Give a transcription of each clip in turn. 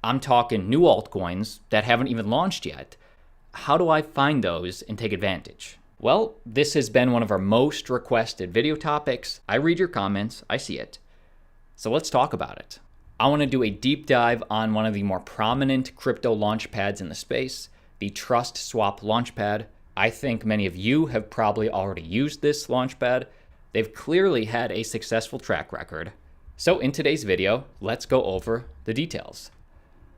I'm talking new altcoins that haven't even launched yet. How do I find those and take advantage? Well, this has been one of our most requested video topics. I read your comments, I see it. So let's talk about it. I want to do a deep dive on one of the more prominent crypto launchpads in the space, the TrustSwap Launchpad. I think many of you have probably already used this launchpad. They've clearly had a successful track record. So in today's video, let's go over the details.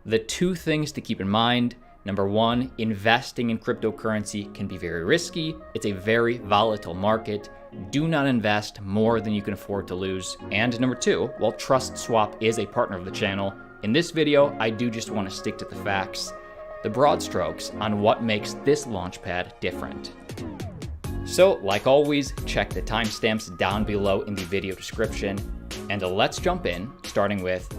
The two things to keep in mind: number one, investing in cryptocurrency can be very risky. It's a very volatile market. Do not invest more than you can afford to lose. And number two, while TrustSwap is a partner of the channel, in this video, I do just want to stick to the facts, the broad strokes on what makes this launchpad different. So, like always, check the timestamps down below in the video description. And let's jump in, starting with,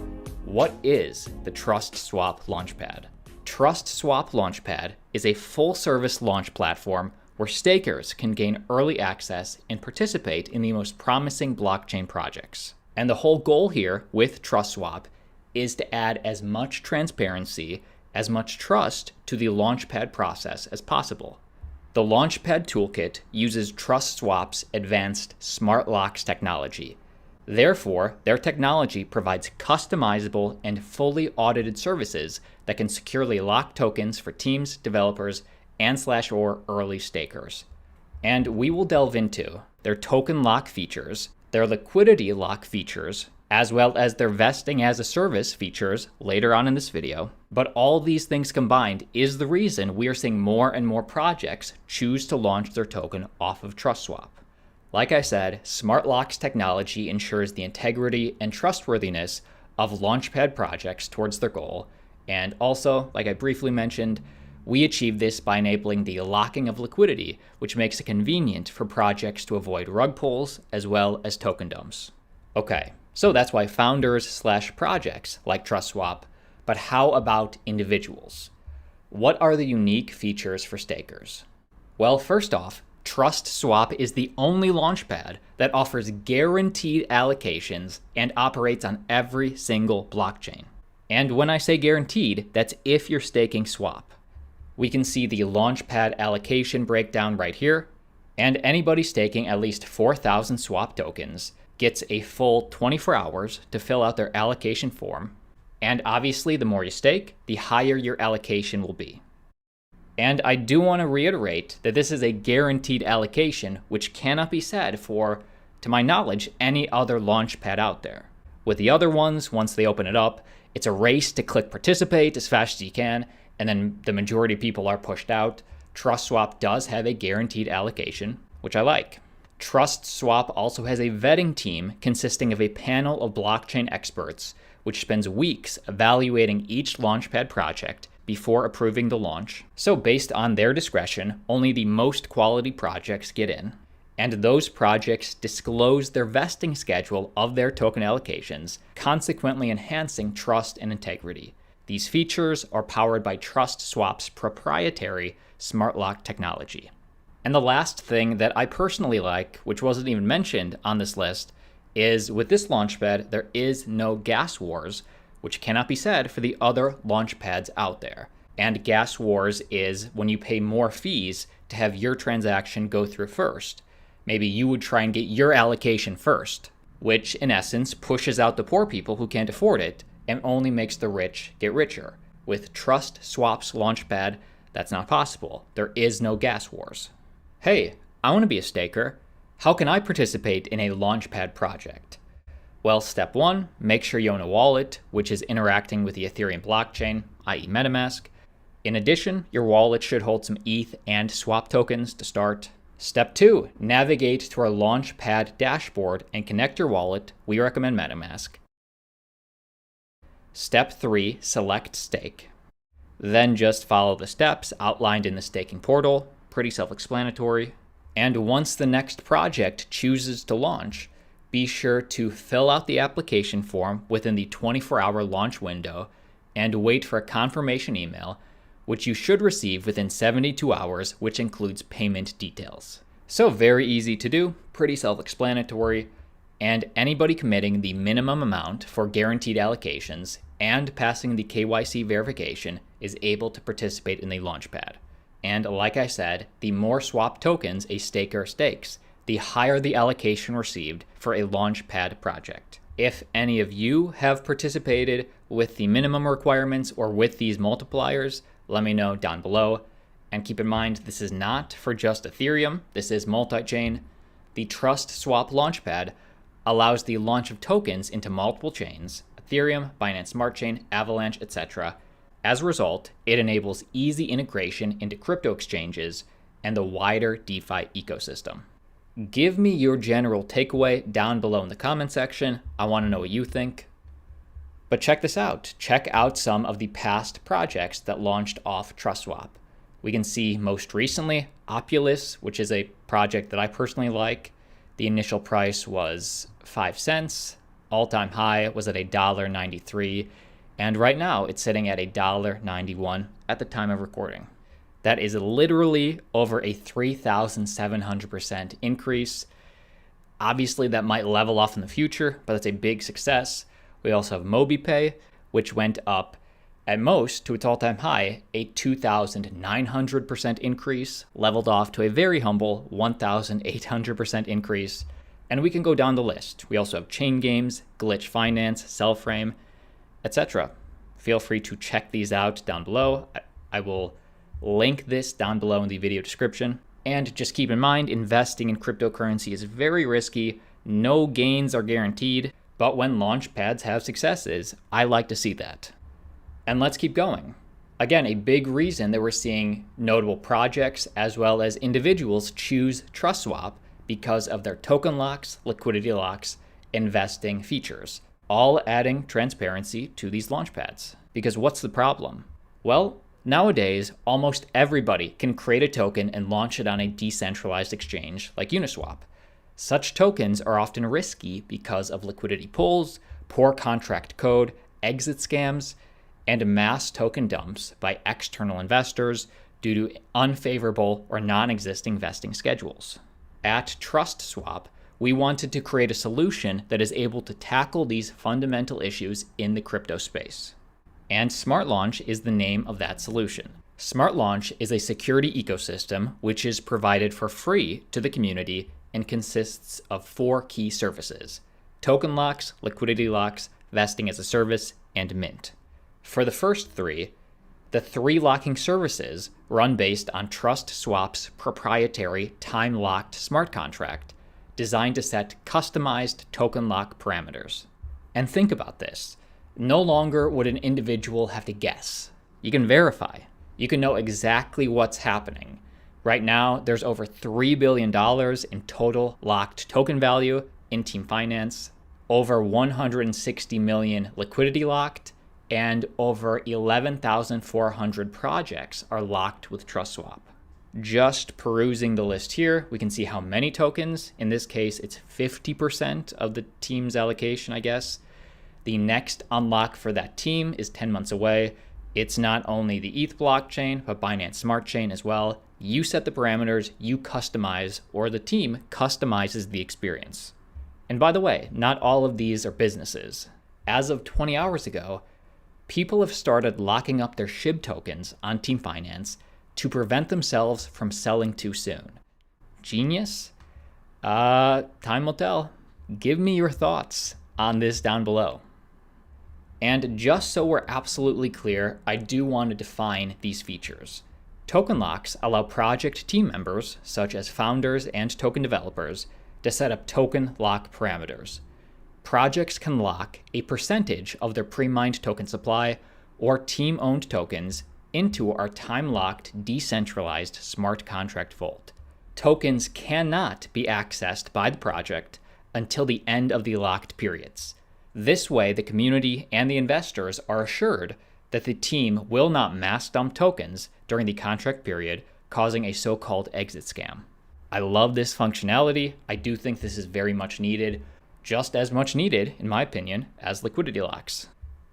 what is the TrustSwap Launchpad? TrustSwap Launchpad is a full-service launch platform where stakers can gain early access and participate in the most promising blockchain projects. And the whole goal here with TrustSwap is to add as much transparency, as much trust to the Launchpad process as possible. The Launchpad toolkit uses TrustSwap's advanced smart locks technology. Therefore, their technology provides customizable and fully audited services that can securely lock tokens for teams, developers, and/or early stakers. And we will delve into their token lock features, their liquidity lock features, as well as their vesting as a service features later on in this video. But all these things combined is the reason we are seeing more and more projects choose to launch their token off of TrustSwap. Like I said, Smart Locks technology ensures the integrity and trustworthiness of Launchpad projects towards their goal. And also, like I briefly mentioned, we achieve this by enabling the locking of liquidity, which makes it convenient for projects to avoid rug pulls as well as token dumps. Okay, so that's why founders/projects like TrustSwap, but how about individuals? What are the unique features for stakers? Well, first off, TrustSwap is the only launchpad that offers guaranteed allocations and operates on every single blockchain. And when I say guaranteed, that's if you're staking swap. We can see the launchpad allocation breakdown right here, and anybody staking at least 4,000 swap tokens gets a full 24 hours to fill out their allocation form. And obviously, the more you stake, the higher your allocation will be. And I do want to reiterate that this is a guaranteed allocation, which cannot be said for, to my knowledge, any other launchpad out there. With the other ones, once they open it up, it's a race to click participate as fast as you can, and then the majority of people are pushed out. TrustSwap does have a guaranteed allocation, which I like. TrustSwap also has a vetting team consisting of a panel of blockchain experts, which spends weeks evaluating each launchpad project before approving the launch. So based on their discretion, only the most quality projects get in, and those projects disclose their vesting schedule of their token allocations, consequently enhancing trust and integrity. These features are powered by TrustSwap's proprietary smart lock technology. And the last thing that I personally like, which wasn't even mentioned on this list, is with this launchpad, there is no gas wars, which cannot be said for the other launchpads out there. And gas wars is when you pay more fees to have your transaction go through first. Maybe you would try and get your allocation first, which in essence pushes out the poor people who can't afford it and only makes the rich get richer. With TrustSwap's launchpad, that's not possible. There is no gas wars. Hey, I want to be a staker. How can I participate in a launchpad project? Well, step one, make sure you own a wallet, which is interacting with the Ethereum blockchain, i.e. MetaMask. In addition, your wallet should hold some ETH and swap tokens to start. Step two, navigate to our launchpad dashboard and connect your wallet. We recommend MetaMask. Step three, select stake. Then just follow the steps outlined in the staking portal. Pretty self-explanatory. And once the next project chooses to launch, be sure to fill out the application form within the 24-hour launch window and wait for a confirmation email, which you should receive within 72 hours, which includes payment details. So very easy to do, pretty self-explanatory, and anybody committing the minimum amount for guaranteed allocations and passing the KYC verification is able to participate in the launchpad. And like I said, the more swap tokens a staker stakes, the higher the allocation received for a launchpad project. If any of you have participated with the minimum requirements or with these multipliers, let me know down below. And keep in mind, this is not for just Ethereum, this is multi-chain. The Trust Swap Launchpad allows the launch of tokens into multiple chains, Ethereum, Binance Smart Chain, Avalanche, etc. As a result, it enables easy integration into crypto exchanges and the wider DeFi ecosystem. Give me your general takeaway down below in the comment section. I want to know what you think. But check this out. Check out some of the past projects that launched off TrustSwap. We can see most recently Opulus, which is a project that I personally like. The initial price was 5 cents. All-time high was at $1.93. And right now it's sitting at $1.91 at the time of recording. That is literally over a 3,700% increase. Obviously, that might level off in the future, but that's a big success. We also have MobiPay, which went up at most to its all-time high, a 2,900% increase, leveled off to a very humble 1,800% increase. And we can go down the list. We also have Chain Games, Glitch Finance, Cellframe, etc. Feel free to check these out down below. I will link this down below in the video description. And just keep in mind, investing in cryptocurrency is very risky. No gains are guaranteed, but when launchpads have successes, I like to see that. And let's keep going. Again, a big reason that we're seeing notable projects as well as individuals choose TrustSwap because of their token locks, liquidity locks, investing features, all adding transparency to these launchpads. Because what's the problem? Well, nowadays, almost everybody can create a token and launch it on a decentralized exchange like Uniswap. Such tokens are often risky because of liquidity pools, poor contract code, exit scams, and mass token dumps by external investors due to unfavorable or non-existing vesting schedules. At TrustSwap, we wanted to create a solution that is able to tackle these fundamental issues in the crypto space. And Smart Launch is the name of that solution. Smart Launch is a security ecosystem which is provided for free to the community and consists of 4 key services: token locks, liquidity locks, vesting as a service, and mint. For the first 3, the 3 locking services run based on TrustSwap's proprietary time-locked smart contract designed to set customized token lock parameters. And think about this. No longer would an individual have to guess. You can verify. You can know exactly what's happening. Right now, there's over $3 billion in total locked token value in Team Finance, over 160 million liquidity locked, and over 11,400 projects are locked with TrustSwap. Just perusing the list here, we can see how many tokens. In this case, it's 50% of the team's allocation, I guess. The next unlock for that team is 10 months away. It's not only the ETH blockchain, but Binance Smart Chain as well. You set the parameters, you customize, or the team customizes the experience. And by the way, not all of these are businesses. As of 20 hours ago, people have started locking up their SHIB tokens on Team Finance to prevent themselves from selling too soon. Genius? Time will tell. Give me your thoughts on this down below. And just so we're absolutely clear, I do want to define these features. Token locks allow project team members, such as founders and token developers, to set up token lock parameters. Projects can lock a percentage of their pre-mined token supply or team-owned tokens into our time-locked, decentralized smart contract vault. Tokens cannot be accessed by the project until the end of the locked periods. This way, the community and the investors are assured that the team will not mass dump tokens during the contract period, causing a so-called exit scam. I love this functionality. I do think this is very much needed, just as much needed, in my opinion, as liquidity locks.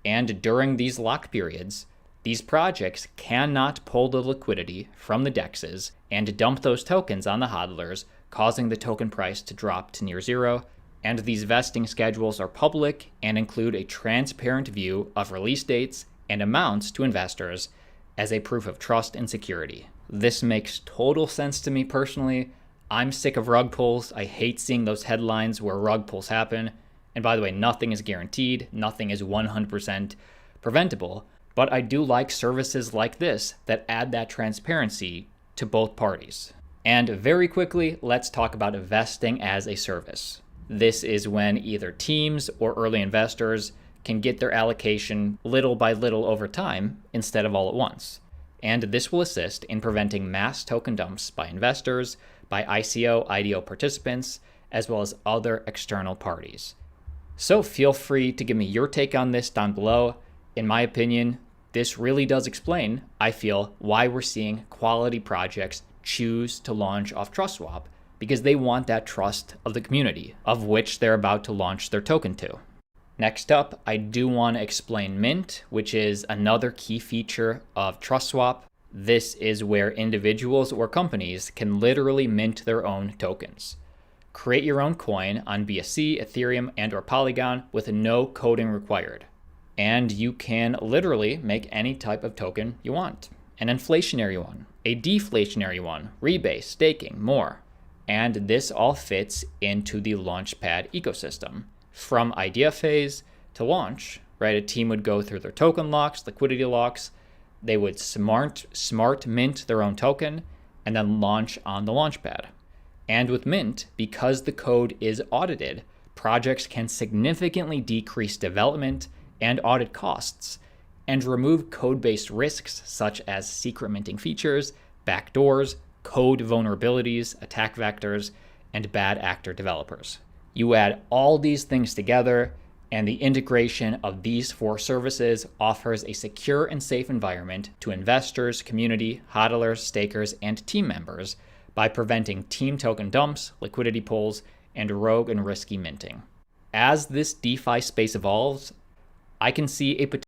And during these lock periods, these projects cannot pull the liquidity from the DEXs and dump those tokens on the hodlers, causing the token price to drop to near zero. And these vesting schedules are public and include a transparent view of release dates and amounts to investors as a proof of trust and security. This makes total sense to me personally. I'm sick of rug pulls. I hate seeing those headlines where rug pulls happen. And by the way, nothing is guaranteed. Nothing is 100% preventable. But I do like services like this that add that transparency to both parties. And very quickly, let's talk about vesting as a service. This is when either teams or early investors can get their allocation little by little over time instead of all at once. And this will assist in preventing mass token dumps by investors, by ICO, IDO participants, as well as other external parties. So feel free to give me your take on this down below. In my opinion, this really does explain, I feel, why we're seeing quality projects choose to launch off TrustSwap, because they want that trust of the community, of which they're about to launch their token to. Next up, I do want to explain Mint, which is another key feature of TrustSwap. This is where individuals or companies can literally mint their own tokens. Create your own coin on BSC, Ethereum, and or Polygon with no coding required. And you can literally make any type of token you want. An inflationary one, a deflationary one, rebase, staking, more. And this all fits into the Launchpad ecosystem. From idea phase to launch, right? A team would go through their token locks, liquidity locks. They would smart mint their own token and then launch on the Launchpad. And with Mint, because the code is audited, projects can significantly decrease development and audit costs and remove code-based risks such as secret minting features, backdoors, code vulnerabilities, attack vectors, and bad actor developers. You add all these things together, and the integration of these 4 services offers a secure and safe environment to investors, community, hodlers, stakers, and team members by preventing team token dumps, liquidity pulls, and rogue and risky minting. As this DeFi space evolves, I can see a